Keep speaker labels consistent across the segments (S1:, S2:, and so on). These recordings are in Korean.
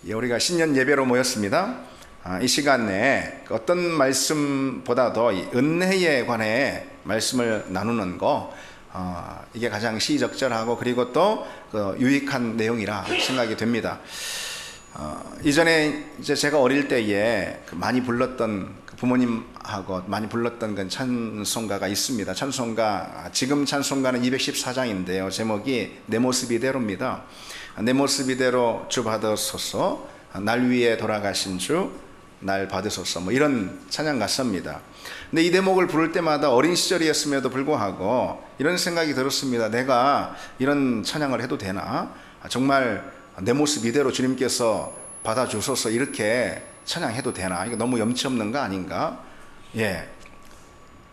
S1: 우리가 신년 예배로 모였습니다. 이 시간에 어떤 말씀보다도 이 은혜에 관해 말씀을 나누는 거, 이게 가장 시적절하고 그리고 또 유익한 내용이라 생각이 됩니다. 이전에 이제 제가 어릴 때에 많이 불렀던, 부모님하고 많이 불렀던 그 찬송가가 있습니다. 찬송가, 지금 찬송가는 214장인데요. 제목이 내 모습 이대로입니다. 내 모습 이대로 주 받으소서, 날 위해 돌아가신 주 날 받으소서, 뭐 이런 찬양 같습니다. 근데 이 대목을 부를 때마다 어린 시절이었음에도 불구하고 이런 생각이 들었습니다. 내가 이런 찬양을 해도 되나? 정말 내 모습 이대로 주님께서 받아주소서 이렇게 찬양해도 되나? 이거 너무 염치 없는 거 아닌가?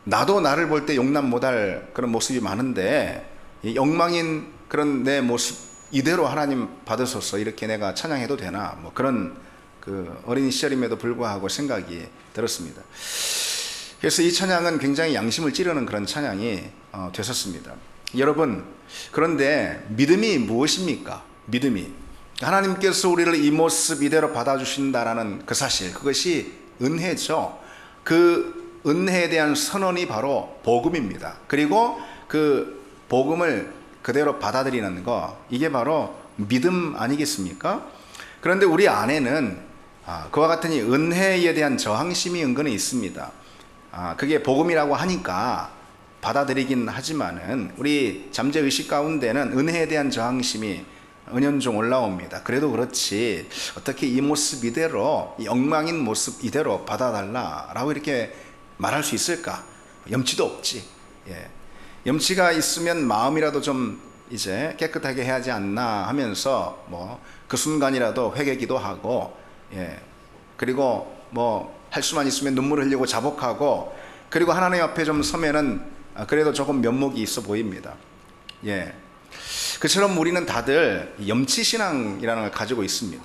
S1: 나도 나를 볼 때 용납 못할 그런 모습이 많은데, 이 엉망인 그런 내 모습 이대로 하나님 받으소서 이렇게 내가 찬양해도 되나? 뭐 그런 어린 시절임에도 불구하고 생각이 들었습니다. 그래서 이 찬양은 굉장히 양심을 찌르는 그런 찬양이 됐었습니다. 여러분, 그런데 믿음이 무엇입니까? 믿음이 하나님께서 우리를 이 모습 이대로 받아주신다라는 그 사실, 그것이 은혜죠. 그 은혜에 대한 선언이 바로 복음입니다. 그리고 그 복음을 그대로 받아들이는 거, 이게 바로 믿음 아니겠습니까? 그런데 우리 안에는 그와 같은 이 은혜에 대한 저항심이 은근히 있습니다. 그게 복음이라고 하니까 받아들이긴 하지만은 우리 잠재의식 가운데는 은혜에 대한 저항심이 은연중 올라옵니다. 그래도 그렇지 어떻게 이 모습 이대로, 이 엉망인 모습 이대로 받아달라라고 이렇게 말할 수 있을까? 염치도 없지. 염치가 있으면 마음이라도 좀 이제 깨끗하게 해야 하지 않나 하면서 뭐 그 순간이라도 회개기도 하고, 그리고 뭐 할 수만 있으면 눈물을 흘리고 자복하고, 그리고 하나님 앞에 좀 서면은 그래도 조금 면목이 있어 보입니다. 그처럼 우리는 다들 염치신앙이라는 걸 가지고 있습니다.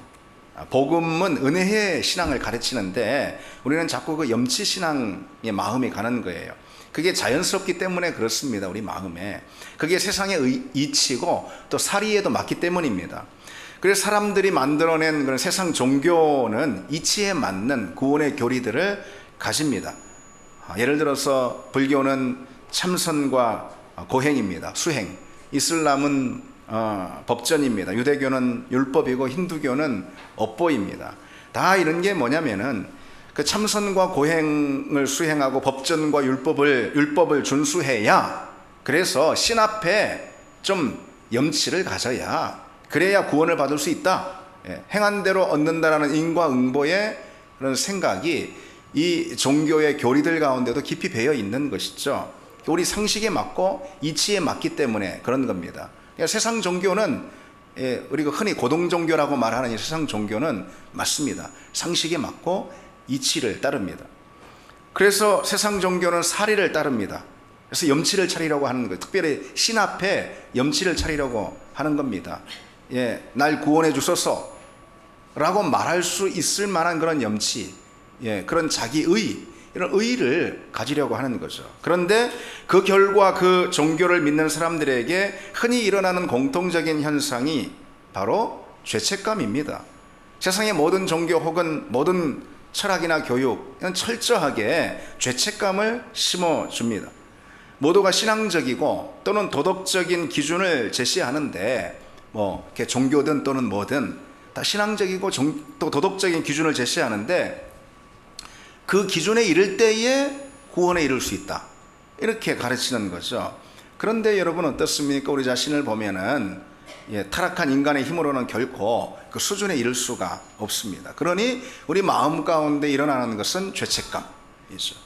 S1: 복음은 은혜의 신앙을 가르치는데 우리는 자꾸 그 염치신앙의 마음이 가는 거예요. 그게 자연스럽기 때문에 그렇습니다. 우리 마음에. 그게 세상의 이치고 또 사리에도 맞기 때문입니다. 그래서 사람들이 만들어낸 그런 세상 종교는 이치에 맞는 구원의 교리들을 가집니다. 예를 들어서 불교는 참선과 고행입니다. 수행. 이슬람은 법전입니다. 유대교는 율법이고 힌두교는 업보입니다. 다 이런 게 뭐냐면은 그 참선과 고행을 수행하고 법전과 율법을 준수해야, 그래서 신 앞에 좀 염치를 가져야, 그래야 구원을 받을 수 있다. 행한 대로 얻는다라는 인과응보의 그런 생각이 이 종교의 교리들 가운데도 깊이 배어 있는 것이죠. 우리 상식에 맞고 이치에 맞기 때문에 그런 겁니다. 그러니까 세상 종교는, 우리가 흔히 고동종교라고 말하는 이 세상 종교는 맞습니다. 상식에 맞고 이치를 따릅니다. 그래서 세상 종교는 사리를 따릅니다. 그래서 염치를 차리려고 하는 거예요. 특별히 신 앞에 염치를 차리려고 하는 겁니다. 날 구원해 주소서 라고 말할 수 있을 만한 그런 염치, 그런 자기의, 이런 의의를 가지려고 하는 거죠. 그런데 그 결과 그 종교를 믿는 사람들에게 흔히 일어나는 공통적인 현상이 바로 죄책감입니다. 세상의 모든 종교 혹은 모든 철학이나 교육은 철저하게 죄책감을 심어줍니다. 모두가 신앙적이고 또는 도덕적인 기준을 제시하는데, 뭐 이렇게 종교든 또는 뭐든 다 신앙적이고 또 도덕적인 기준을 제시하는데, 그 기준에 이를 때에 구원에 이를 수 있다, 이렇게 가르치는 거죠. 그런데 여러분 어떻습니까? 우리 자신을 보면은 타락한 인간의 힘으로는 결코 그 수준에 이를 수가 없습니다. 그러니 우리 마음 가운데 일어나는 것은 죄책감이죠.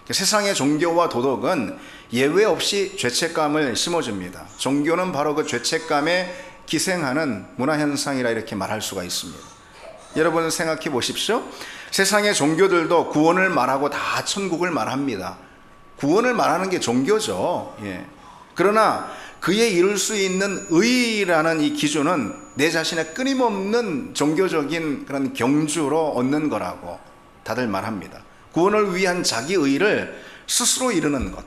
S1: 세상의 종교와 도덕은 예외 없이 죄책감을 심어줍니다. 종교는 바로 그 죄책감에 기생하는 문화현상이라 이렇게 말할 수가 있습니다. 여러분 생각해 보십시오. 세상의 종교들도 구원을 말하고 다 천국을 말합니다. 구원을 말하는 게 종교죠. 그러나 그에 이룰 수 있는 의라는 이 기준은 내 자신의 끊임없는 종교적인 그런 경주로 얻는 거라고 다들 말합니다. 구원을 위한 자기 의를 스스로 이루는 것,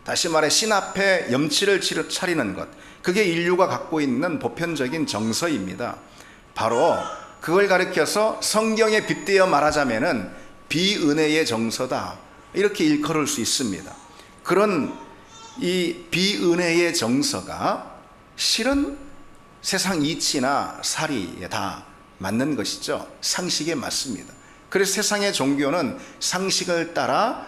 S1: 다시 말해 신 앞에 염치를 차리는 것, 그게 인류가 갖고 있는 보편적인 정서입니다. 바로 그걸 가리켜서 성경에 빗대어 말하자면은 비은혜의 정서다, 이렇게 일컬을 수 있습니다. 그런 이 비은혜의 정서가 실은 세상 이치나 살이에 다 맞는 것이죠. 상식에 맞습니다. 그래서 세상의 종교는 상식을 따라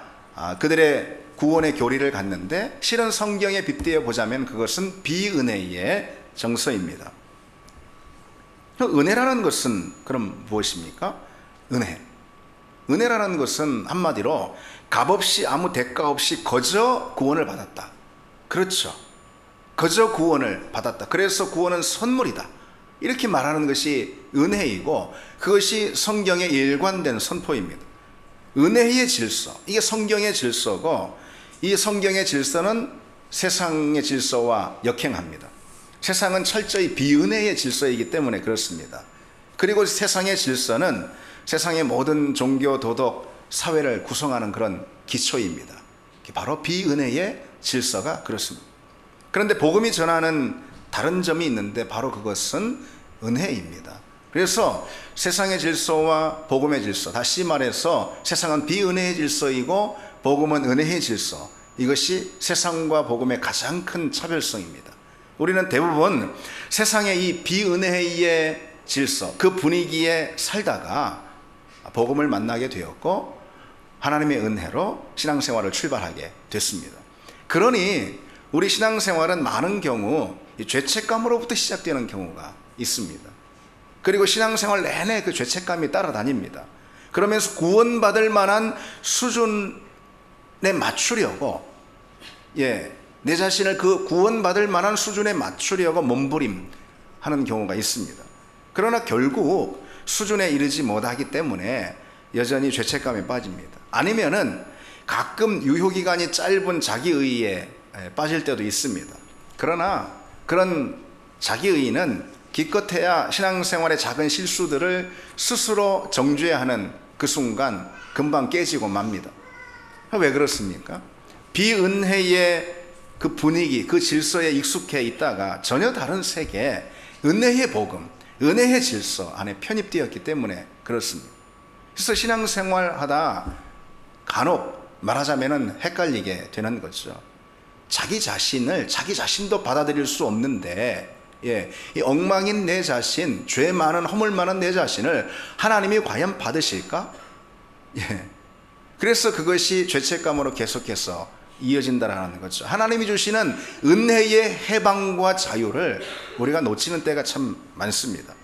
S1: 그들의 구원의 교리를 갖는데, 실은 성경에 빗대어 보자면 그것은 비은혜의 정서입니다. 은혜라는 것은 그럼 무엇입니까? 은혜라는 것은 한마디로 값없이, 아무 대가 없이 거저 구원을 받았다. 그렇죠. 거저 구원을 받았다. 그래서 구원은 선물이다, 이렇게 말하는 것이 은혜이고, 그것이 성경의 일관된 선포입니다. 은혜의 질서, 이게 성경의 질서고, 이 성경의 질서는 세상의 질서와 역행합니다. 세상은 철저히 비은혜의 질서이기 때문에 그렇습니다. 그리고 세상의 질서는 세상의 모든 종교, 도덕, 사회를 구성하는 그런 기초입니다. 바로 비은혜의 질서가 그렇습니다. 그런데 복음이 전하는 다른 점이 있는데 바로 그것은 은혜입니다. 그래서 세상의 질서와 복음의 질서, 다시 말해서 세상은 비은혜의 질서이고 복음은 은혜의 질서, 이것이 세상과 복음의 가장 큰 차별성입니다. 우리는 대부분 세상의 이 비은혜의 질서, 그 분위기에 살다가 복음을 만나게 되었고 하나님의 은혜로 신앙생활을 출발하게 됐습니다. 그러니 우리 신앙생활은 많은 경우 죄책감으로부터 시작되는 경우가 있습니다. 그리고 신앙생활 내내 그 죄책감이 따라다닙니다. 그러면서 구원받을 만한 수준에 맞추려고, 내 자신을 그 구원받을 만한 수준에 맞추려고 몸부림하는 경우가 있습니다. 그러나 결국 수준에 이르지 못하기 때문에 여전히 죄책감에 빠집니다. 아니면은 가끔 유효기간이 짧은 자기의의에 빠질 때도 있습니다. 그러나 그런 자기의의는 기껏해야 신앙생활의 작은 실수들을 스스로 정죄해야 하는 그 순간 금방 깨지고 맙니다. 왜 그렇습니까? 비은혜의 그 분위기, 그 질서에 익숙해 있다가 전혀 다른 세계, 은혜의 복음, 은혜의 질서 안에 편입되었기 때문에 그렇습니다. 그래서 신앙생활 하다 간혹 말하자면 헷갈리게 되는 거죠. 자기 자신도 받아들일 수 없는데, 이 엉망인 내 자신, 죄 많은, 허물 많은 내 자신을 하나님이 과연 받으실까? 그래서 그것이 죄책감으로 계속해서 이어진다라는 거죠. 하나님이 주시는 은혜의 해방과 자유를 우리가 놓치는 때가 참 많습니다.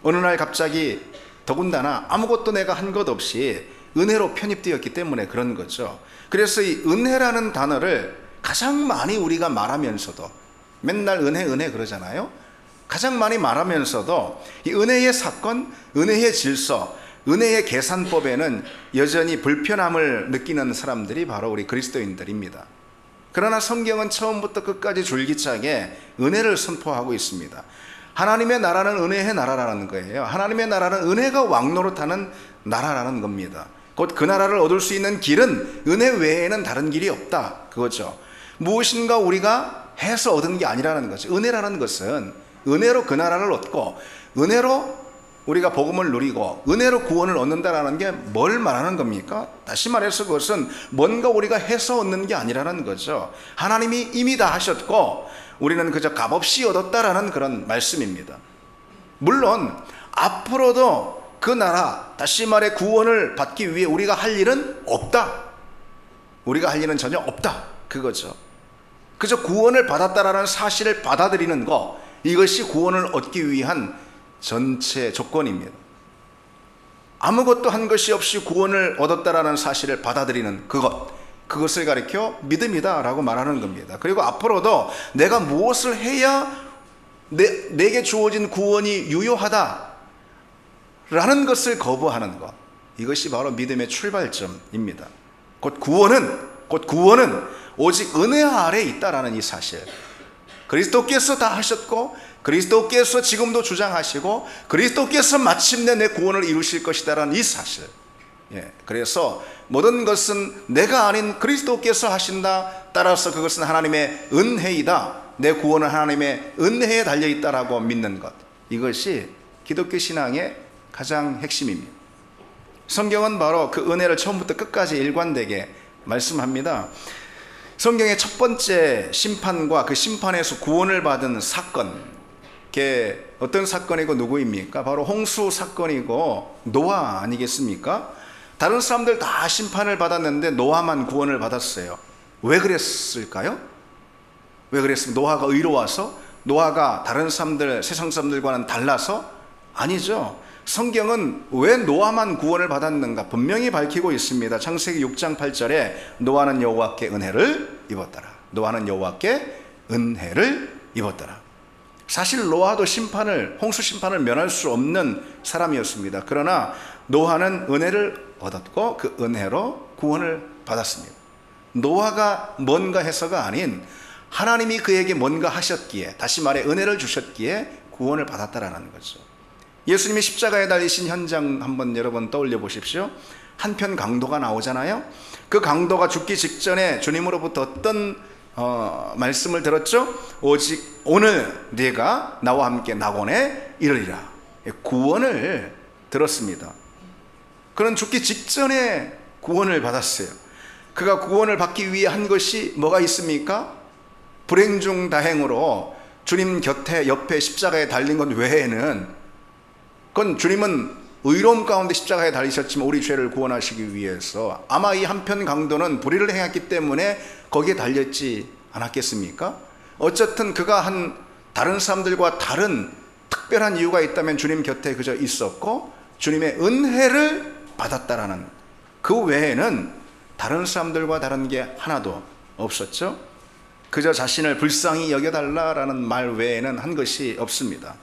S1: 어느 날 갑자기 더군다나 아무것도 내가 한 것 없이 은혜로 편입되었기 때문에 그런 거죠. 그래서 이 은혜라는 단어를 가장 많이 우리가 말하면서도, 맨날 은혜 그러잖아요. 가장 많이 말하면서도 이 은혜의 사건, 은혜의 질서, 은혜의 계산법에는 여전히 불편함을 느끼는 사람들이 바로 우리 그리스도인들입니다. 그러나 성경은 처음부터 끝까지 줄기차게 은혜를 선포하고 있습니다. 하나님의 나라는 은혜의 나라라는 거예요. 하나님의 나라는 은혜가 왕노릇하는 나라라는 겁니다. 곧 그 나라를 얻을 수 있는 길은 은혜 외에는 다른 길이 없다, 그거죠. 무엇인가 우리가 해서 얻은 게 아니라는 거죠. 은혜라는 것은 은혜로 그 나라를 얻고, 은혜로 우리가 복음을 누리고, 은혜로 구원을 얻는다라는 게 뭘 말하는 겁니까? 다시 말해서 그것은 뭔가 우리가 해서 얻는 게 아니라는 거죠. 하나님이 이미 다 하셨고 우리는 그저 값없이 얻었다라는 그런 말씀입니다. 물론 앞으로도 그 나라, 다시 말해 구원을 받기 위해 우리가 할 일은 없다. 우리가 할 일은 전혀 없다, 그거죠. 그저 구원을 받았다라는 사실을 받아들이는 것, 이것이 구원을 얻기 위한 전체 조건입니다. 아무것도 한 것이 없이 구원을 얻었다라는 사실을 받아들이는 그것을 가리켜 믿음이다 라고 말하는 겁니다. 그리고 앞으로도 내가 무엇을 해야 내게 주어진 구원이 유효하다 라는 것을 거부하는 것, 이것이 바로 믿음의 출발점입니다. 곧 구원은 오직 은혜 아래에 있다라는 이 사실, 그리스도께서 다 하셨고 그리스도께서 지금도 주장하시고 그리스도께서 마침내 내 구원을 이루실 것이다라는 이 사실. 그래서 모든 것은 내가 아닌 그리스도께서 하신다, 따라서 그것은 하나님의 은혜이다, 내 구원은 하나님의 은혜에 달려있다라고 믿는 것, 이것이 기독교 신앙의 가장 핵심입니다. 성경은 바로 그 은혜를 처음부터 끝까지 일관되게 말씀합니다. 성경의 첫 번째 심판과 그 심판에서 구원을 받은 사건, 그게 어떤 사건이고 누구입니까? 바로 홍수 사건이고 노아 아니겠습니까? 다른 사람들 다 심판을 받았는데 노아만 구원을 받았어요. 왜 그랬을까요? 왜 그랬습니까? 노아가 의로워서? 노아가 다른 사람들, 세상 사람들과는 달라서? 아니죠. 성경은 왜 노아만 구원을 받았는가 분명히 밝히고 있습니다. 창세기 6장 8절에 노아는 여호와께 은혜를 입었더라. 노아는 여호와께 은혜를 입었더라. 사실 노아도 홍수 심판을 면할 수 없는 사람이었습니다. 그러나 노아는 은혜를 얻었고 그 은혜로 구원을 받았습니다. 노아가 뭔가 해서가 아닌 하나님이 그에게 뭔가 하셨기에, 다시 말해 은혜를 주셨기에 구원을 받았다라는 거죠. 예수님이 십자가에 달리신 현장 한번 여러분 떠올려 보십시오. 한편 강도가 나오잖아요. 그 강도가 죽기 직전에 주님으로부터 어떤 말씀을 들었죠? 오직 오늘 네가 나와 함께 낙원에 이르리라. 구원을 들었습니다. 그는 죽기 직전에 구원을 받았어요. 그가 구원을 받기 위해 한 것이 뭐가 있습니까? 불행 중 다행으로 주님 곁에 옆에 십자가에 달린 것 외에는, 그건 주님은 의로움 가운데 십자가에 달리셨지만 우리 죄를 구원하시기 위해서 아마 이 한편 강도는 불의를 행했기 때문에 거기에 달렸지 않았겠습니까? 어쨌든 그가 한 다른 사람들과 다른 특별한 이유가 있다면 주님 곁에 그저 있었고 주님의 은혜를 받았다라는, 그 외에는 다른 사람들과 다른 게 하나도 없었죠. 그저 자신을 불쌍히 여겨달라라는 말 외에는 한 것이 없습니다.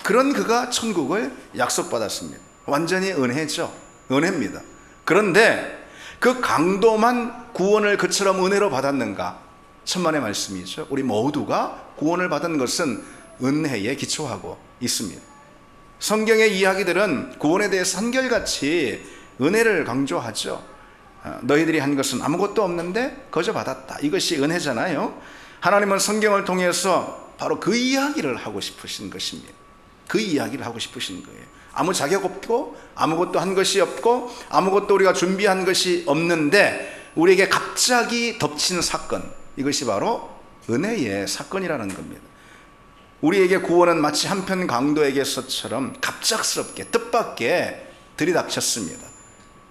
S1: 그런 그가 천국을 약속받았습니다. 완전히 은혜죠. 은혜입니다. 그런데 그 강도만 구원을 그처럼 은혜로 받았는가? 천만의 말씀이죠. 우리 모두가 구원을 받은 것은 은혜에 기초하고 있습니다. 성경의 이야기들은 구원에 대해서 한결같이 은혜를 강조하죠. 너희들이 한 것은 아무것도 없는데 거저 받았다. 이것이 은혜잖아요. 하나님은 성경을 통해서 바로 그 이야기를 하고 싶으신 것입니다. 그 이야기를 하고 싶으신 거예요. 아무 자격 없고 아무것도 한 것이 없고 아무것도 우리가 준비한 것이 없는데 우리에게 갑자기 덮친 사건, 이것이 바로 은혜의 사건이라는 겁니다. 우리에게 구원은 마치 한편 강도에게서처럼 갑작스럽게 뜻밖에 들이닥쳤습니다.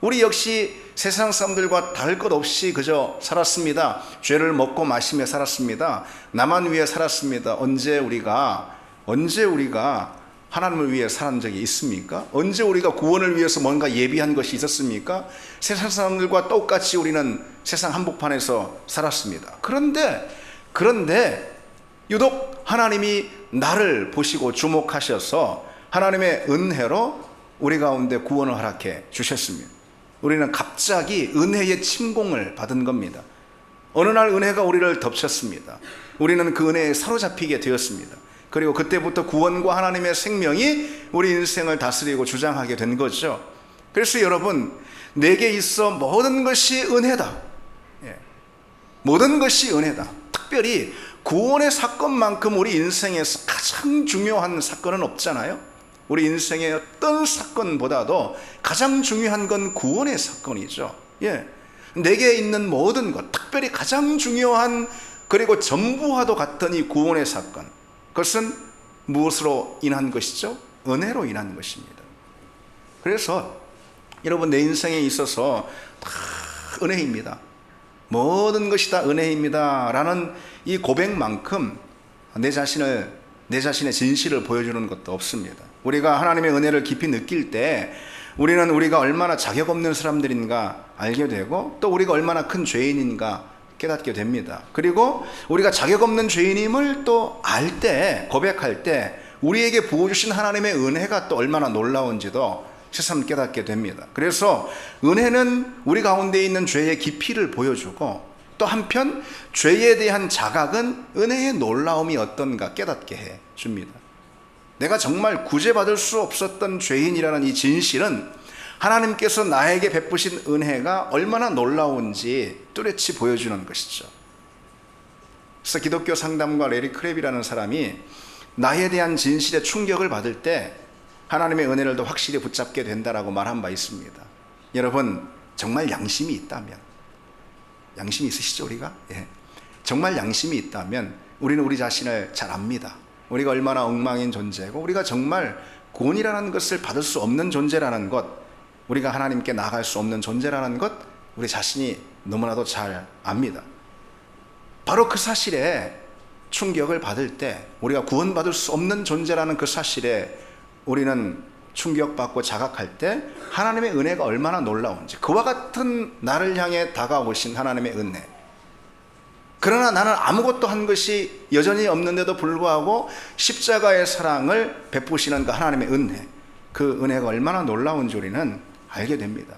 S1: 우리 역시 세상 사람들과 다를 것 없이 그저 살았습니다. 죄를 먹고 마시며 살았습니다. 나만 위해 살았습니다. 언제 우리가 하나님을 위해 산 적이 있습니까? 언제 우리가 구원을 위해서 뭔가 예비한 것이 있었습니까? 세상 사람들과 똑같이 우리는 세상 한복판에서 살았습니다. 그런데 유독 하나님이 나를 보시고 주목하셔서 하나님의 은혜로 우리 가운데 구원을 허락해 주셨습니다. 우리는 갑자기 은혜의 침공을 받은 겁니다. 어느 날 은혜가 우리를 덮쳤습니다. 우리는 그 은혜에 사로잡히게 되었습니다. 그리고 그때부터 구원과 하나님의 생명이 우리 인생을 다스리고 주장하게 된 거죠. 그래서 여러분, 내게 있어 모든 것이 은혜다. 모든 것이 은혜다. 특별히 구원의 사건만큼 우리 인생에서 가장 중요한 사건은 없잖아요. 우리 인생의 어떤 사건보다도 가장 중요한 건 구원의 사건이죠. 내게 있는 모든 것, 특별히 가장 중요한, 그리고 전부와도 같은 이 구원의 사건, 그것은 무엇으로 인한 것이죠? 은혜로 인한 것입니다. 그래서 여러분, 내 인생에 있어서 다 은혜입니다. 모든 것이 다 은혜입니다 라는 이 고백만큼 내 자신의 진실을 보여주는 것도 없습니다. 우리가 하나님의 은혜를 깊이 느낄 때 우리는 우리가 얼마나 자격 없는 사람들인가 알게 되고, 또 우리가 얼마나 큰 죄인인가 깨닫게 됩니다. 그리고 우리가 자격 없는 죄인임을 또 알 때, 고백할 때 우리에게 부어주신 하나님의 은혜가 또 얼마나 놀라운지도 새삼 깨닫게 됩니다. 그래서 은혜는 우리 가운데 있는 죄의 깊이를 보여주고, 또 한편 죄에 대한 자각은 은혜의 놀라움이 어떤가 깨닫게 해줍니다. 내가 정말 구제받을 수 없었던 죄인이라는 이 진실은 하나님께서 나에게 베푸신 은혜가 얼마나 놀라운지 뚜렷이 보여주는 것이죠. 그래서 기독교 상담가 레리 크랩이라는 사람이 나에 대한 진실에 충격을 받을 때 하나님의 은혜를 더 확실히 붙잡게 된다라고 말한 바 있습니다. 여러분, 정말 양심이 있다면, 양심이 있으시죠 우리가? 예. 정말 양심이 있다면 우리는 우리 자신을 잘 압니다. 우리가 얼마나 엉망인 존재고, 우리가 정말 구원이라는 것을 받을 수 없는 존재라는 것, 우리가 하나님께 나아갈 수 없는 존재라는 것, 우리 자신이 너무나도 잘 압니다. 바로 그 사실에 충격을 받을 때, 우리가 구원받을 수 없는 존재라는 그 사실에 우리는 충격받고 자각할 때 하나님의 은혜가 얼마나 놀라운지, 그와 같은 나를 향해 다가오신 하나님의 은혜, 그러나 나는 아무것도 한 것이 여전히 없는데도 불구하고 십자가의 사랑을 베푸시는 그 하나님의 은혜, 그 은혜가 얼마나 놀라운지 우리는 알게 됩니다.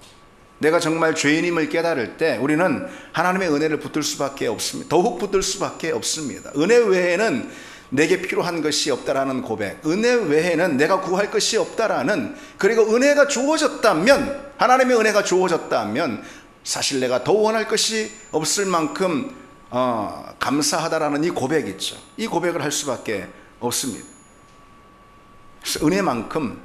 S1: 내가 정말 죄인임을 깨달을 때 우리는 하나님의 은혜를 붙들 수밖에 없습니다. 더욱 붙들 수밖에 없습니다. 은혜 외에는 내게 필요한 것이 없다라는 고백, 은혜 외에는 내가 구할 것이 없다라는, 그리고 은혜가 주어졌다면, 하나님의 은혜가 주어졌다면 사실 내가 더 원할 것이 없을 만큼 감사하다라는 이 고백 있죠. 이 고백을 할 수밖에 없습니다. 그래서 은혜만큼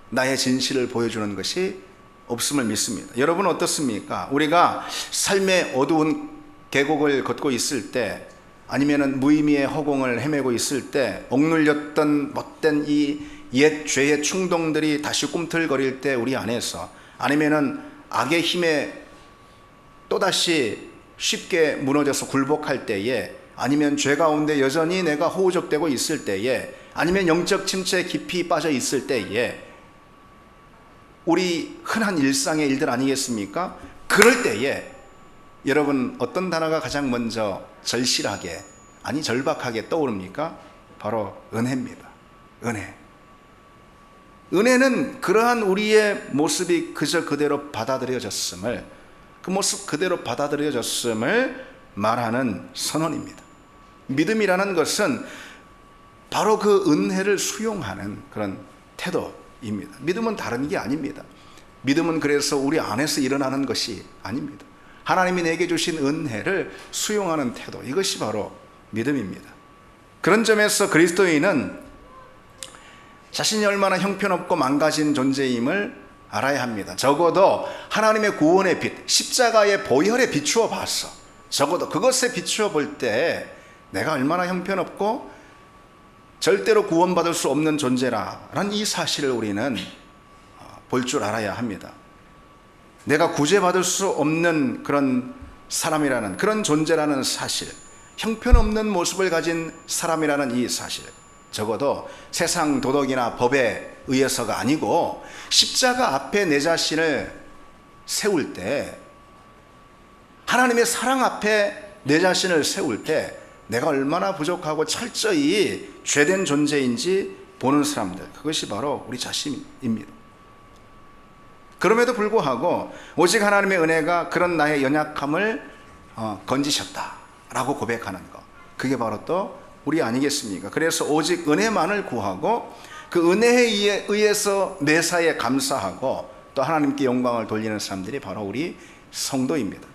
S1: 나의 진실을 보여주는 것이 없음을 믿습니다. 여러분 어떻습니까? 우리가 삶의 어두운 계곡을 걷고 있을 때, 아니면은 무의미의 허공을 헤매고 있을 때, 억눌렸던 못된 이 옛 죄의 충동들이 다시 꿈틀거릴 때 우리 안에서, 아니면은 악의 힘에 또다시 쉽게 무너져서 굴복할 때에, 아니면 죄 가운데 여전히 내가 허우적대고 있을 때에, 아니면 영적 침체에 깊이 빠져 있을 때에, 우리 흔한 일상의 일들 아니겠습니까? 그럴 때에 여러분 어떤 단어가 가장 먼저 절실하게, 아니 절박하게 떠오릅니까? 바로 은혜입니다. 은혜. 은혜는 그러한 우리의 모습이 그저 그대로 받아들여졌음을, 그 모습 그대로 받아들여졌음을 말하는 선언입니다. 믿음이라는 것은 바로 그 은혜를 수용하는 그런 태도입니다. 믿음은 다른 게 아닙니다. 믿음은 그래서 우리 안에서 일어나는 것이 아닙니다. 하나님이 내게 주신 은혜를 수용하는 태도, 이것이 바로 믿음입니다. 그런 점에서 그리스도인은 자신이 얼마나 형편없고 망가진 존재임을 알아야 합니다. 적어도 하나님의 구원의 빛, 십자가의 보혈에 비추어 봐서, 적어도 그것에 비추어 볼 때 내가 얼마나 형편없고 절대로 구원받을 수 없는 존재라는 이 사실을 우리는 볼 줄 알아야 합니다. 내가 구제받을 수 없는 그런 사람이라는, 그런 존재라는 사실, 형편없는 모습을 가진 사람이라는 이 사실, 적어도 세상 도덕이나 법에 의해서가 아니고 십자가 앞에 내 자신을 세울 때, 하나님의 사랑 앞에 내 자신을 세울 때 내가 얼마나 부족하고 철저히 죄된 존재인지 보는 사람들, 그것이 바로 우리 자신입니다. 그럼에도 불구하고 오직 하나님의 은혜가 그런 나의 연약함을 건지셨다라고 고백하는 것, 그게 바로 또 우리 아니겠습니까? 그래서 오직 은혜만을 구하고 그 은혜에 의해서 매사에 감사하고 또 하나님께 영광을 돌리는 사람들이 바로 우리 성도입니다.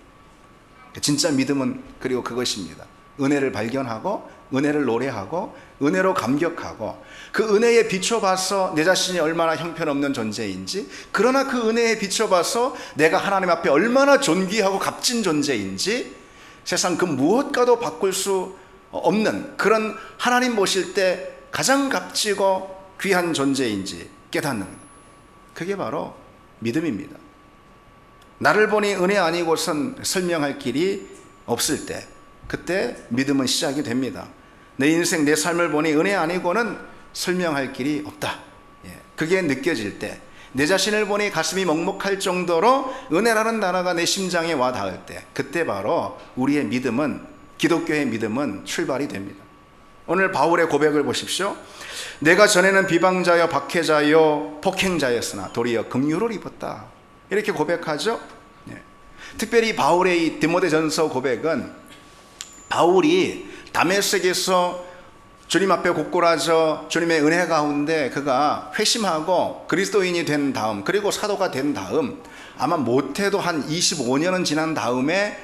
S1: 진짜 믿음은 그리고 그것입니다. 은혜를 발견하고 은혜를 노래하고 은혜로 감격하고 그 은혜에 비춰봐서 내 자신이 얼마나 형편없는 존재인지, 그러나 그 은혜에 비춰봐서 내가 하나님 앞에 얼마나 존귀하고 값진 존재인지, 세상 그 무엇과도 바꿀 수 없는 그런 하나님 보실 때 가장 값지고 귀한 존재인지 깨닫는, 그게 바로 믿음입니다. 나를 보니 은혜 아니고선 설명할 길이 없을 때, 그때 믿음은 시작이 됩니다. 내 인생, 내 삶을 보니 은혜 아니고는 설명할 길이 없다. 그게 느껴질 때, 내 자신을 보니 가슴이 먹먹할 정도로 은혜라는 단어가 내 심장에 와 닿을 때, 그때 바로 우리의 믿음은, 기독교의 믿음은 출발이 됩니다. 오늘 바울의 고백을 보십시오. 내가 전에는 비방자여 박해자여 폭행자였으나 도리어 긍휼을 입었다, 이렇게 고백하죠. 특별히 바울의 이 디모데전서 고백은 바울이 다메섹에서 주님 앞에 고꾸라져 주님의 은혜 가운데 그가 회심하고 그리스도인이 된 다음, 그리고 사도가 된 다음, 아마 못해도 한 25년은 지난 다음에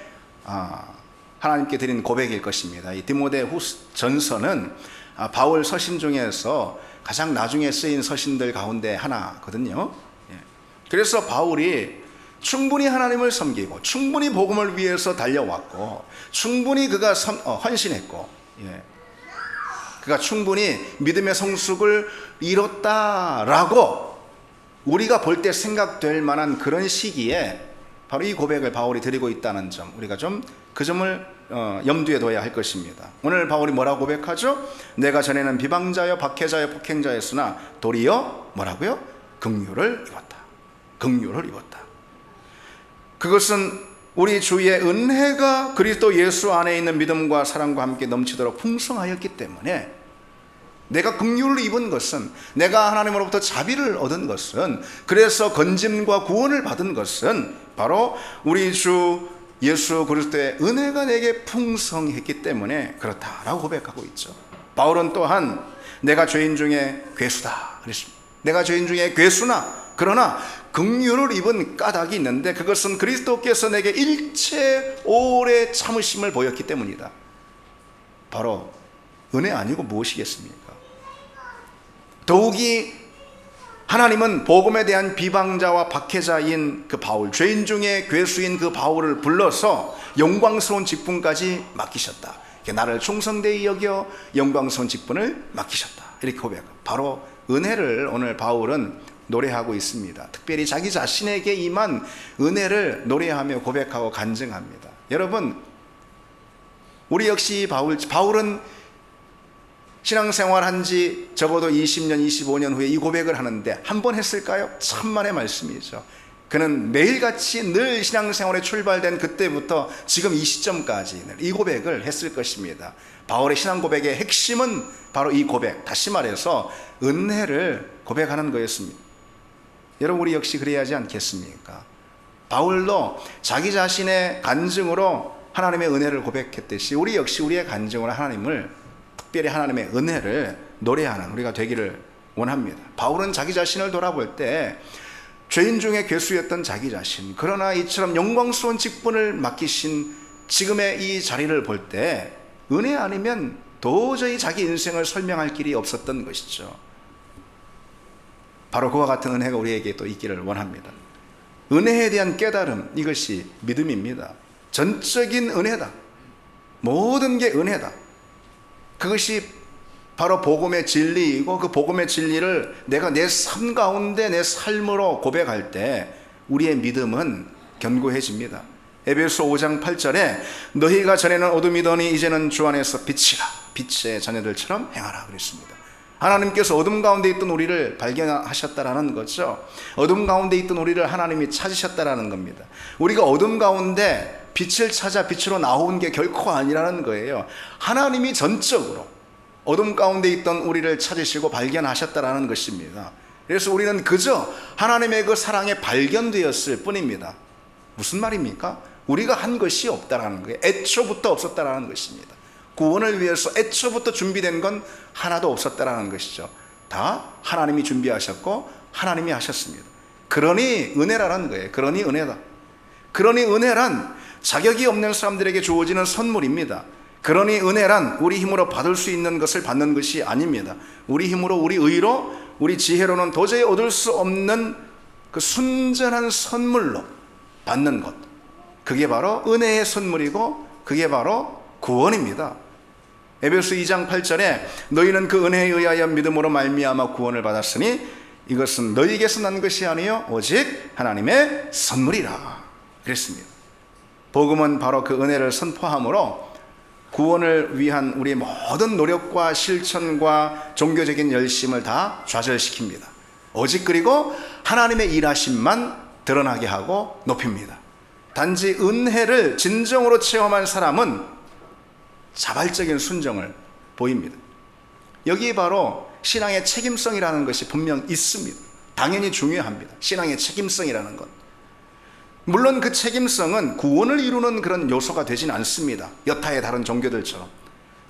S1: 하나님께 드린 고백일 것입니다. 이 디모데 전서는 바울 서신 중에서 가장 나중에 쓰인 서신들 가운데 하나거든요. 그래서 바울이 충분히 하나님을 섬기고 충분히 복음을 위해서 달려왔고 충분히 그가 헌신했고 그가 충분히 믿음의 성숙을 이뤘다라고 우리가 볼 때 생각될 만한 그런 시기에 바로 이 고백을 바울이 드리고 있다는 점, 우리가 좀 그 점을 염두에 둬야 할 것입니다. 오늘 바울이 뭐라고 고백하죠? 내가 전에는 비방자여 박해자여 폭행자였으나 도리어 뭐라고요? 긍휼을 입었다. 긍휼을 입었다. 그것은 우리 주의 은혜가 그리스도 예수 안에 있는 믿음과 사랑과 함께 넘치도록 풍성하였기 때문에, 내가 긍휼을 입은 것은, 내가 하나님으로부터 자비를 얻은 것은, 그래서 건짐과 구원을 받은 것은 바로 우리 주 예수 그리스도의 은혜가 내게 풍성했기 때문에 그렇다라고 고백하고 있죠. 바울은 또한 내가 죄인 중에 괴수다 그랬습니다. 내가 죄인 중에 괴수나 그러나 긍휼을 입은 까닭이 있는데, 그것은 그리스도께서 내게 일체 오래 참으심을 보였기 때문이다. 바로 은혜 아니고 무엇이겠습니까? 더욱이 하나님은 복음에 대한 비방자와 박해자인 그 바울, 죄인 중에 괴수인 그 바울을 불러서 영광스러운 직분까지 맡기셨다. 나를 충성되이 여겨 영광스러운 직분을 맡기셨다. 이렇게 고백하고, 바로 은혜를 오늘 바울은 노래하고 있습니다. 특별히 자기 자신에게 임한 은혜를 노래하며 고백하고 간증합니다. 여러분, 우리 역시 바울은 신앙생활 한지 적어도 20년, 25년 후에 이 고백을 하는데 한 번 했을까요? 천만의 말씀이죠. 그는 매일같이 늘 신앙생활에 출발된 그때부터 지금 이 시점까지 이 고백을 했을 것입니다. 바울의 신앙 고백의 핵심은 바로 이 고백, 다시 말해서 은혜를 고백하는 거였습니다. 여러분, 우리 역시 그래야 하지 않겠습니까? 바울도 자기 자신의 간증으로 하나님의 은혜를 고백했듯이 우리 역시 우리의 간증으로 하나님을, 특별히 하나님의 은혜를 노래하는 우리가 되기를 원합니다. 바울은 자기 자신을 돌아볼 때 죄인 중에 괴수였던 자기 자신, 그러나 이처럼 영광스러운 직분을 맡기신 지금의 이 자리를 볼 때 은혜 아니면 도저히 자기 인생을 설명할 길이 없었던 것이죠. 바로 그와 같은 은혜가 우리에게 또 있기를 원합니다. 은혜에 대한 깨달음, 이것이 믿음입니다. 전적인 은혜다. 모든 게 은혜다. 그것이 바로 복음의 진리이고, 그 복음의 진리를 내가 내 삶 가운데 내 삶으로 고백할 때 우리의 믿음은 견고해집니다. 에베소 5장 8절에 너희가 전에는 어둠이더니 이제는 주 안에서 빛이라, 빛의 자녀들처럼 행하라 그랬습니다. 하나님께서 어둠 가운데 있던 우리를 발견하셨다라는 거죠. 어둠 가운데 있던 우리를 하나님이 찾으셨다라는 겁니다. 우리가 어둠 가운데 빛을 찾아 빛으로 나온 게 결코 아니라는 거예요. 하나님이 전적으로 어둠 가운데 있던 우리를 찾으시고 발견하셨다라는 것입니다. 그래서 우리는 그저 하나님의 그 사랑에 발견되었을 뿐입니다. 무슨 말입니까? 우리가 한 것이 없다라는 거예요. 애초부터 없었다라는 것입니다. 구원을 위해서 애초부터 준비된 건 하나도 없었다라는 것이죠. 다 하나님이 준비하셨고 하나님이 하셨습니다. 그러니 은혜라는 거예요. 그러니 은혜다. 그러니 은혜란 자격이 없는 사람들에게 주어지는 선물입니다. 그러니 은혜란 우리 힘으로 받을 수 있는 것을 받는 것이 아닙니다. 우리 힘으로, 우리 의로, 우리 지혜로는 도저히 얻을 수 없는 그 순전한 선물로 받는 것, 그게 바로 은혜의 선물이고 그게 바로 구원입니다. 에베소 2장 8절에 너희는 그 은혜에 의하여 믿음으로 말미암아 구원을 받았으니 이것은 너희에게서 난 것이 아니요 오직 하나님의 선물이라 그랬습니다. 복음은 바로 그 은혜를 선포함으로 구원을 위한 우리의 모든 노력과 실천과 종교적인 열심을 다 좌절시킵니다. 오직 그리고 하나님의 일하심만 드러나게 하고 높입니다. 단지 은혜를 진정으로 체험한 사람은 자발적인 순종을 보입니다. 여기 바로 신앙의 책임성이라는 것이 분명 있습니다. 당연히 중요합니다. 신앙의 책임성이라는 것. 물론 그 책임성은 구원을 이루는 그런 요소가 되진 않습니다. 여타의 다른 종교들처럼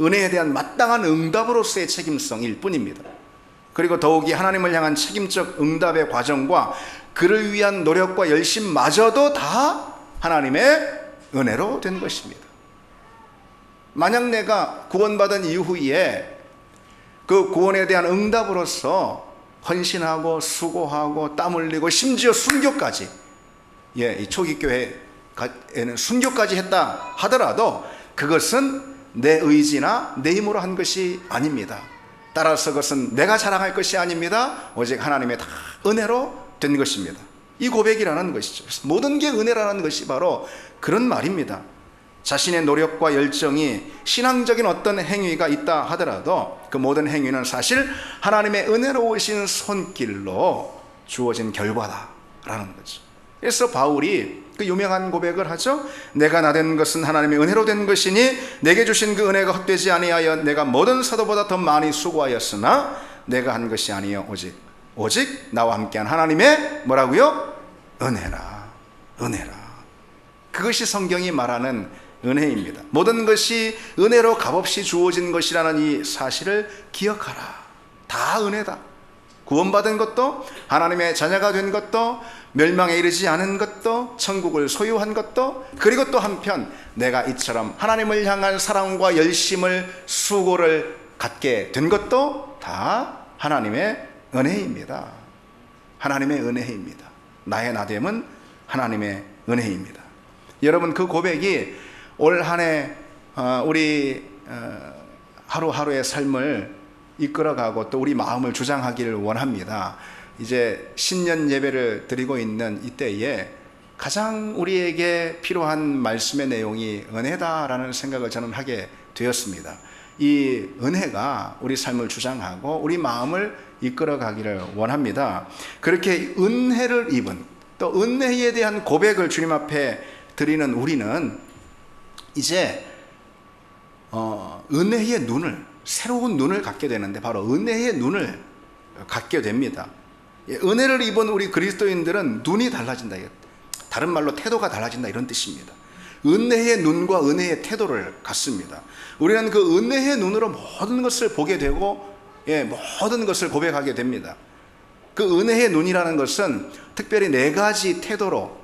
S1: 은혜에 대한 마땅한 응답으로서의 책임성일 뿐입니다. 그리고 더욱이 하나님을 향한 책임적 응답의 과정과 그를 위한 노력과 열심마저도 다 하나님의 은혜로 된 것입니다. 만약 내가 구원받은 이후에 그 구원에 대한 응답으로서 헌신하고 수고하고 땀 흘리고 심지어 순교까지, 이 초기 교회에는 순교까지 했다 하더라도 그것은 내 의지나 내 힘으로 한 것이 아닙니다. 따라서 그것은 내가 자랑할 것이 아닙니다. 오직 하나님의 다 은혜로 된 것입니다. 이 고백이라는 것이죠. 모든 게 은혜라는 것이 바로 그런 말입니다. 자신의 노력과 열정이 신앙적인 어떤 행위가 있다 하더라도 그 모든 행위는 사실 하나님의 은혜로우신 손길로 주어진 결과다라는 거죠. 그래서 바울이 그 유명한 고백을 하죠. 내가 나된 것은 하나님의 은혜로 된 것이니 내게 주신 그 은혜가 헛되지 아니하여 내가 모든 사도보다 더 많이 수고하였으나 내가 한 것이 아니요 오직 나와 함께한 하나님의 뭐라고요? 은혜라. 그것이 성경이 말하는 은혜입니다. 모든 것이 은혜로 값없이 주어진 것이라는 이 사실을 기억하라. 다 은혜다. 구원받은 것도, 하나님의 자녀가 된 것도, 멸망에 이르지 않은 것도, 천국을 소유한 것도, 그리고 또 한편 내가 이처럼 하나님을 향한 사랑과 열심을, 수고를 갖게 된 것도 다 하나님의 은혜입니다. 하나님의 은혜입니다. 나의 나됨은 하나님의 은혜입니다. 여러분, 그 고백이 올 한 해 우리 하루하루의 삶을 이끌어가고 또 우리 마음을 주장하기를 원합니다. 이제 신년 예배를 드리고 있는 이때에 가장 우리에게 필요한 말씀의 내용이 은혜다라는 생각을 저는 하게 되었습니다. 이 은혜가 우리 삶을 주장하고 우리 마음을 이끌어가기를 원합니다. 그렇게 은혜를 입은, 또 은혜에 대한 고백을 주님 앞에 드리는 우리는 이제 은혜의 눈을, 새로운 눈을 갖게 되는데 바로 은혜의 눈을 갖게 됩니다. 은혜를 입은 우리 그리스도인들은 눈이 달라진다. 다른 말로 태도가 달라진다, 이런 뜻입니다. 은혜의 눈과 은혜의 태도를 갖습니다. 우리는 그 은혜의 눈으로 모든 것을 보게 되고 모든 것을 고백하게 됩니다. 그 은혜의 눈이라는 것은 특별히 4가지 태도로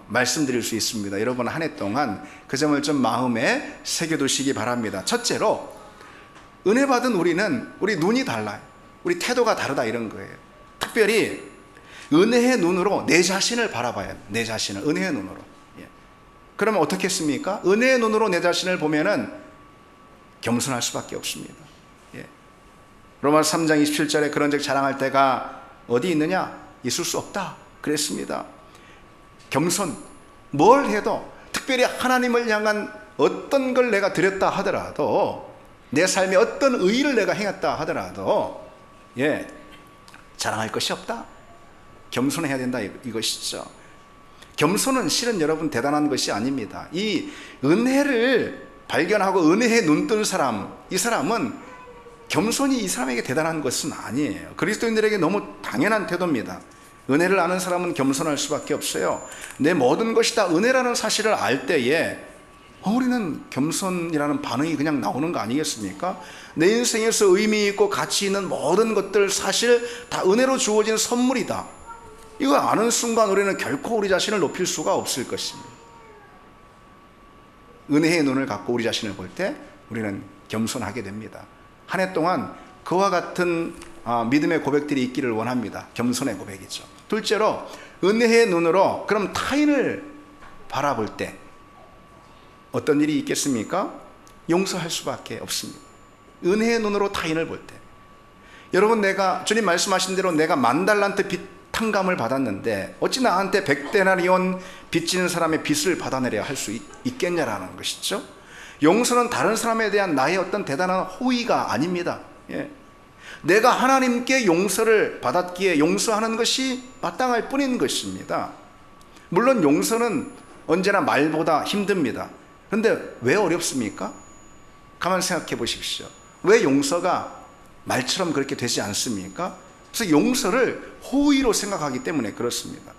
S1: 말씀드릴 수 있습니다. 여러분, 한 해 동안 그 점을 좀 마음에 새겨두시기 바랍니다. 첫째로, 은혜 받은 우리는 우리 눈이 달라요. 우리 태도가 다르다, 이런 거예요. 특별히 은혜의 눈으로 내 자신을 바라봐야 해요. 내 자신을 은혜의 눈으로. 그러면 어떻겠습니까? 은혜의 눈으로 내 자신을 보면은 겸손할 수밖에 없습니다. 로마서 3장 27절에 그런즉 자랑할 때가 어디 있느냐? 있을 수 없다 그랬습니다. 겸손, 뭘 해도 특별히 하나님을 향한 어떤 걸 내가 드렸다 하더라도, 내 삶에 어떤 의의를 내가 행했다 하더라도 자랑할 것이 없다. 겸손해야 된다, 이것이죠. 겸손은 실은 여러분 대단한 것이 아닙니다. 이 은혜를 발견하고 은혜에 눈뜬 사람, 이 사람은 겸손이 이 사람에게 대단한 것은 아니에요. 그리스도인들에게 너무 당연한 태도입니다. 은혜를 아는 사람은 겸손할 수밖에 없어요. 내 모든 것이 다 은혜라는 사실을 알 때에 우리는 겸손이라는 반응이 그냥 나오는 거 아니겠습니까? 내 인생에서 의미 있고 가치 있는 모든 것들 사실 다 은혜로 주어진 선물이다. 이거 아는 순간 우리는 결코 우리 자신을 높일 수가 없을 것입니다. 은혜의 눈을 갖고 우리 자신을 볼 때 우리는 겸손하게 됩니다. 한 해 동안 그와 같은 믿음의 고백들이 있기를 원합니다. 겸손의 고백이죠. 둘째로, 은혜의 눈으로 그럼 타인을 바라볼 때 어떤 일이 있겠습니까? 용서할 수밖에 없습니다. 은혜의 눈으로 타인을 볼 때, 여러분, 내가 주님 말씀하신 대로 내가 10,000달란트 빚 탕감을 받았는데 어찌 나한테 100데나리온 빚지는 사람의 빚을 받아내려 할 수 있겠냐라는 것이죠. 용서는 다른 사람에 대한 나의 어떤 대단한 호의가 아닙니다. 내가 하나님께 용서를 받았기에 용서하는 것이 마땅할 뿐인 것입니다. 물론 용서는 언제나 말보다 힘듭니다. 그런데 왜 어렵습니까? 가만 생각해 보십시오. 왜 용서가 말처럼 그렇게 되지 않습니까? 그래서 용서를 호의로 생각하기 때문에 그렇습니다.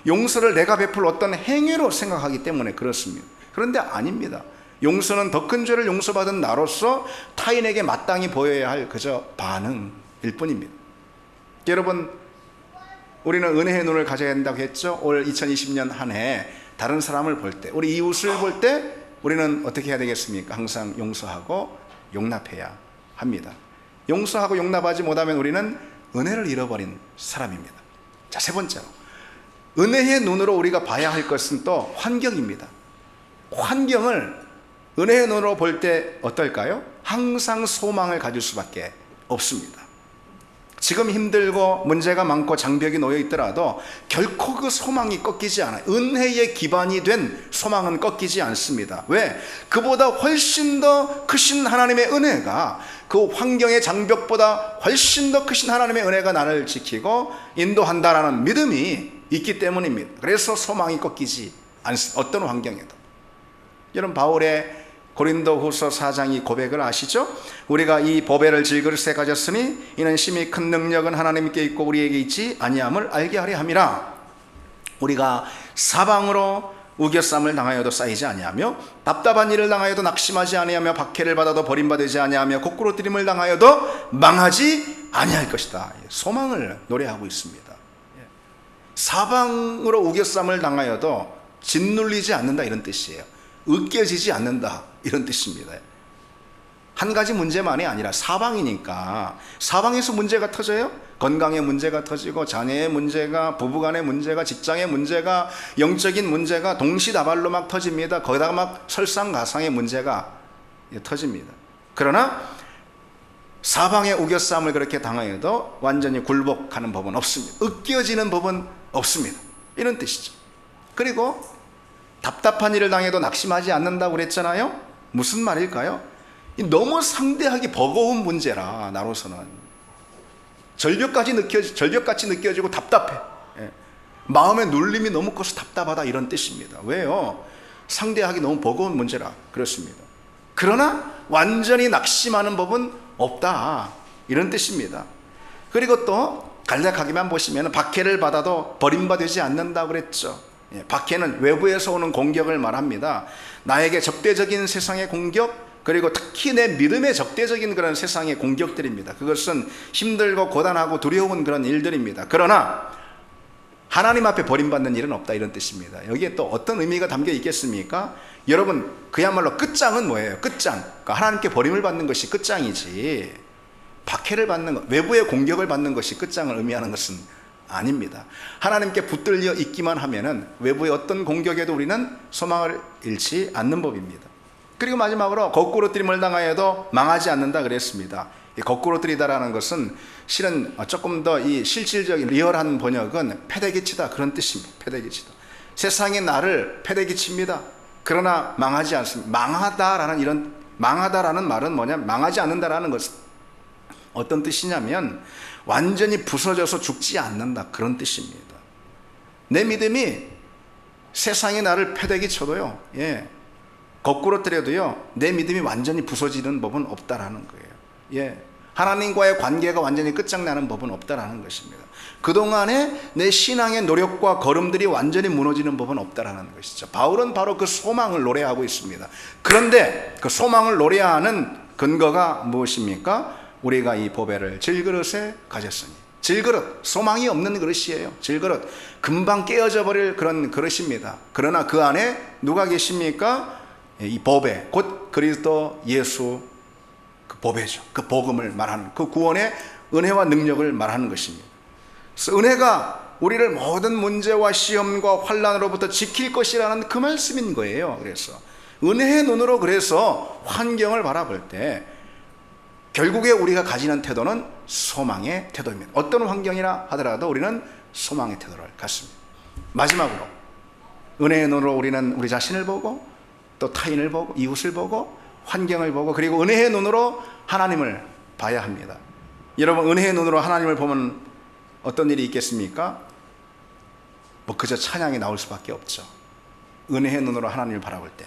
S1: 용서를 내가 베풀 어떤 행위로 생각하기 때문에 그렇습니다. 그런데 아닙니다. 용서는 더 큰 죄를 용서받은 나로서 타인에게 마땅히 보여야 할 그저 반응일 뿐입니다. 여러분, 우리는 은혜의 눈을 가져야 한다고 했죠. 올 2020년 한 해 다른 사람을 볼 때, 우리 이웃을 볼 때 우리는 어떻게 해야 되겠습니까? 항상 용서하고 용납해야 합니다. 용서하고 용납하지 못하면 우리는 은혜를 잃어버린 사람입니다. 자, 세 번째로 은혜의 눈으로 우리가 봐야 할 것은 또 환경입니다. 환경을 은혜의 눈으로 볼 때 어떨까요? 항상 소망을 가질 수밖에 없습니다. 지금 힘들고 문제가 많고 장벽이 놓여 있더라도 결코 그 소망이 꺾이지 않아요. 은혜의 기반이 된 소망은 꺾이지 않습니다. 왜? 그보다 훨씬 더 크신 하나님의 은혜가, 그 환경의 장벽보다 훨씬 더 크신 하나님의 은혜가 나를 지키고 인도한다라는 믿음이 있기 때문입니다. 그래서 소망이 꺾이지 않습니다. 어떤 환경에도. 여러분, 바울의 고린도후서 4장 이 고백을 아시죠? 우리가 이 보배를 질그릇에 가졌으니 이는 심히 큰 능력은 하나님께 있고 우리에게 있지 아니함을 알게 하려 함이라. 우리가 사방으로 우겨쌈을 당하여도 쌓이지 아니하며 답답한 일을 당하여도 낙심하지 아니하며 박해를 받아도 버림받지 아니하며 거꾸로뜨림을 당하여도 망하지 아니할 것이다. 소망을 노래하고 있습니다. 사방으로 우겨쌈을 당하여도 짓눌리지 않는다, 이런 뜻이에요. 으깨지지 않는다, 이런 뜻입니다. 한 가지 문제만이 아니라 사방이니까, 사방에서 문제가 터져요. 건강의 문제가 터지고 자녀의 문제가, 부부간의 문제가, 직장의 문제가, 영적인 문제가 동시다발로 막 터집니다. 거기다가 막 설상가상의 문제가 터집니다. 그러나 사방의 우겨쌈을 그렇게 당하여도 완전히 굴복하는 법은 없습니다. 으깨어지는 법은 없습니다, 이런 뜻이죠. 그리고 답답한 일을 당해도 낙심하지 않는다고 그랬잖아요. 무슨 말일까요? 너무 상대하기 버거운 문제라 나로서는 절벽같이 느껴지고 답답해. 마음의 눌림이 너무 커서 답답하다, 이런 뜻입니다. 왜요? 상대하기 너무 버거운 문제라 그렇습니다. 그러나 완전히 낙심하는 법은 없다, 이런 뜻입니다. 그리고 또 간략하게만 보시면 박해를 받아도 버림받지 않는다고 그랬죠. 박해는 외부에서 오는 공격을 말합니다. 나에게 적대적인 세상의 공격, 그리고 특히 내 믿음에 적대적인 그런 세상의 공격들입니다. 그것은 힘들고 고단하고 두려운 그런 일들입니다. 그러나 하나님 앞에 버림받는 일은 없다, 이런 뜻입니다. 여기에 또 어떤 의미가 담겨 있겠습니까? 여러분, 그야말로 끝장은 뭐예요? 끝장. 그러니까 하나님께 버림을 받는 것이 끝장이지, 박해를 받는 것, 외부의 공격을 받는 것이 끝장을 의미하는 것은 아닙니다. 하나님께 붙들려 있기만 하면은 외부의 어떤 공격에도 우리는 소망을 잃지 않는 법입니다. 그리고 마지막으로 거꾸로뜨림을 당하여도 망하지 않는다 그랬습니다. 이 거꾸로뜨리다라는 것은 실은 조금 더 이 실질적인 리얼한 번역은 패대기치다, 그런 뜻입니다. 패대기치다. 세상이 나를 패대기칩니다. 그러나 망하지 않습니다. 망하다라는 말은 뭐냐면, 망하지 않는다라는 것은 어떤 뜻이냐면 완전히 부서져서 죽지 않는다, 그런 뜻입니다. 내 믿음이 세상이 나를 패대기 쳐도요, 거꾸로 뜨려도요, 내 믿음이 완전히 부서지는 법은 없다라는 거예요. 하나님과의 관계가 완전히 끝장나는 법은 없다라는 것입니다. 그동안에 내 신앙의 노력과 걸음들이 완전히 무너지는 법은 없다라는 것이죠. 바울은 바로 그 소망을 노래하고 있습니다. 그런데 그 소망을 노래하는 근거가 무엇입니까? 우리가 이 보배를 질그릇에 가졌으니. 질그릇, 소망이 없는 그릇이에요. 질그릇, 금방 깨어져 버릴 그런 그릇입니다. 그러나 그 안에 누가 계십니까? 이 보배, 곧 그리스도 예수, 그 보배죠. 그 복음을 말하는, 그 구원의 은혜와 능력을 말하는 것입니다. 그래서 은혜가 우리를 모든 문제와 시험과 환난으로부터 지킬 것이라는 그 말씀인 거예요. 그래서 은혜의 눈으로, 그래서 환경을 바라볼 때 결국에 우리가 가지는 태도는 소망의 태도입니다. 어떤 환경이라 하더라도 우리는 소망의 태도를 갖습니다. 마지막으로 은혜의 눈으로 우리는 우리 자신을 보고 또 타인을 보고 이웃을 보고 환경을 보고, 그리고 은혜의 눈으로 하나님을 봐야 합니다. 여러분, 은혜의 눈으로 하나님을 보면 어떤 일이 있겠습니까? 그저 찬양이 나올 수밖에 없죠. 은혜의 눈으로 하나님을 바라볼 때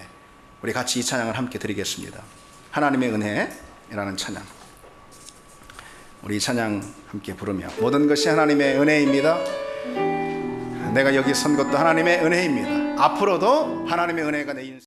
S1: 우리 같이 이 찬양을 함께 드리겠습니다. 하나님의 은혜라는 찬양. 우리 이 찬양 함께 부르며, 모든 것이 하나님의 은혜입니다. 내가 여기 선 것도 하나님의 은혜입니다. 앞으로도 하나님의 은혜가 내 인생